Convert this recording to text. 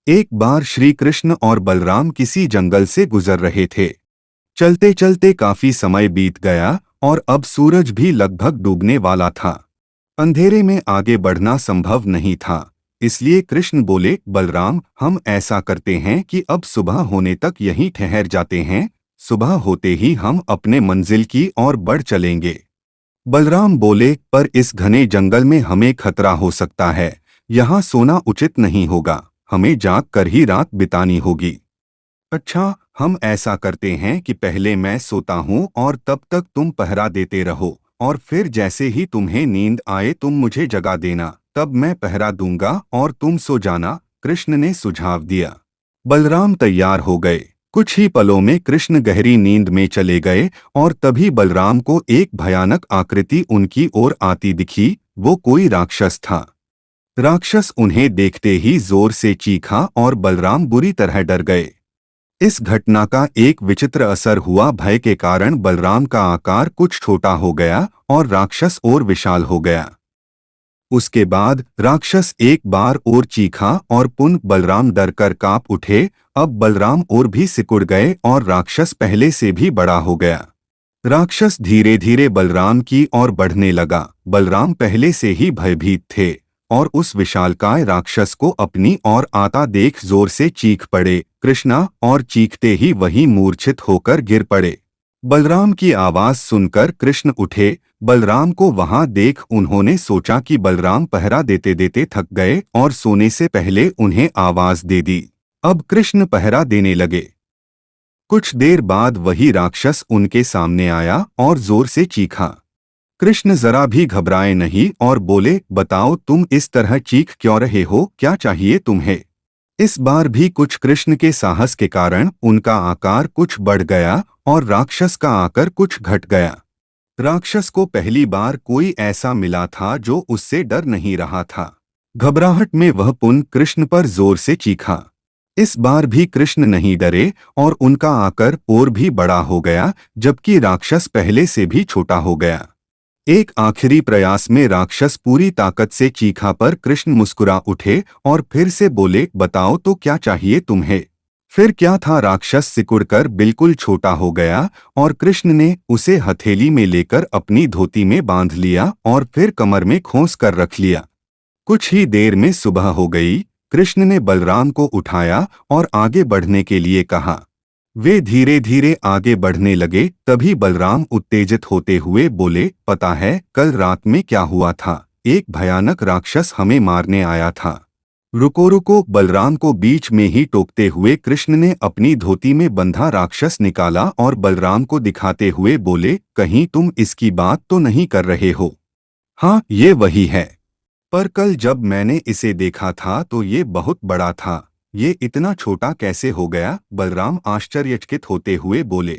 एक बार श्री कृष्ण और बलराम किसी जंगल से गुजर रहे थे। चलते चलते काफी समय बीत गया और अब सूरज भी लगभग डूबने वाला था। अंधेरे में आगे बढ़ना संभव नहीं था। इसलिए कृष्ण बोले, बलराम, हम ऐसा करते हैं कि अब सुबह होने तक यहीं ठहर जाते हैं। सुबह होते ही हम अपने मंजिल की ओर बढ़ चलेंगे। बलराम बोले, पर इस घने जंगल में हमें खतरा हो सकता है। यहाँ सोना उचित नहीं होगा। हमें जाग कर ही रात बितानी होगी। अच्छा, हम ऐसा करते हैं कि पहले मैं सोता हूँ और तब तक तुम पहरा देते रहो, और फिर जैसे ही तुम्हें नींद आए तुम मुझे जगा देना, तब मैं पहरा दूंगा और तुम सो जाना। कृष्ण ने सुझाव दिया। बलराम तैयार हो गए। कुछ ही पलों में कृष्ण गहरी नींद में चले गए और तभी बलराम को एक भयानक आकृति उनकी ओर आती दिखी। वो कोई राक्षस था। राक्षस उन्हें देखते ही जोर से चीखा और बलराम बुरी तरह डर गए। इस घटना का एक विचित्र असर हुआ। भय के कारण बलराम का आकार कुछ छोटा हो गया और राक्षस और विशाल हो गया। उसके बाद राक्षस एक बार और चीखा और पुनः बलराम डरकर कांप उठे। अब बलराम और भी सिकुड़ गए और राक्षस पहले से भी बड़ा हो गया। राक्षस धीरे धीरे बलराम की ओर बढ़ने लगा। बलराम पहले से ही भयभीत थे और उस विशालकाय राक्षस को अपनी ओर आता देख जोर से चीख पड़े, कृष्णा, और चीखते ही वही मूर्छित होकर गिर पड़े। बलराम की आवाज सुनकर कृष्ण उठे। बलराम को वहां देख उन्होंने सोचा कि बलराम पहरा देते देते थक गए और सोने से पहले उन्हें आवाज दे दी। अब कृष्ण पहरा देने लगे। कुछ देर बाद वही राक्षस उनके सामने आया और जोर से चीखा। कृष्ण जरा भी घबराए नहीं और बोले, बताओ, तुम इस तरह चीख क्यों रहे हो? क्या चाहिए तुम्हें? इस बार भी कुछ कृष्ण के साहस के कारण उनका आकार कुछ बढ़ गया और राक्षस का आकार कुछ घट गया। राक्षस को पहली बार कोई ऐसा मिला था जो उससे डर नहीं रहा था। घबराहट में वह पुनः कृष्ण पर जोर से चीखा। इस बार भी कृष्ण नहीं डरे और उनका आकार और भी बड़ा हो गया, जबकि राक्षस पहले से भी छोटा हो गया। एक आखिरी प्रयास में राक्षस पूरी ताकत से चीखा पर कृष्ण मुस्कुरा उठे और फिर से बोले, बताओ तो क्या चाहिए तुम्हें? फिर क्या था, राक्षस सिकुड़कर बिल्कुल छोटा हो गया और कृष्ण ने उसे हथेली में लेकर अपनी धोती में बांध लिया और फिर कमर में खोस कर रख लिया। कुछ ही देर में सुबह हो गई। कृष्ण ने बलराम को उठाया और आगे बढ़ने के लिए कहा। वे धीरे धीरे आगे बढ़ने लगे। तभी बलराम उत्तेजित होते हुए बोले, पता है कल रात में क्या हुआ था? एक भयानक राक्षस हमें मारने आया था। रुको रुको, बलराम को बीच में ही टोकते हुए कृष्ण ने अपनी धोती में बंधा राक्षस निकाला और बलराम को दिखाते हुए बोले, कहीं तुम इसकी बात तो नहीं कर रहे हो? हाँ, ये वही है। पर कल जब मैंने इसे देखा था तो ये बहुत बड़ा था। ये इतना छोटा कैसे हो गया? बलराम आश्चर्यचकित होते हुए बोले।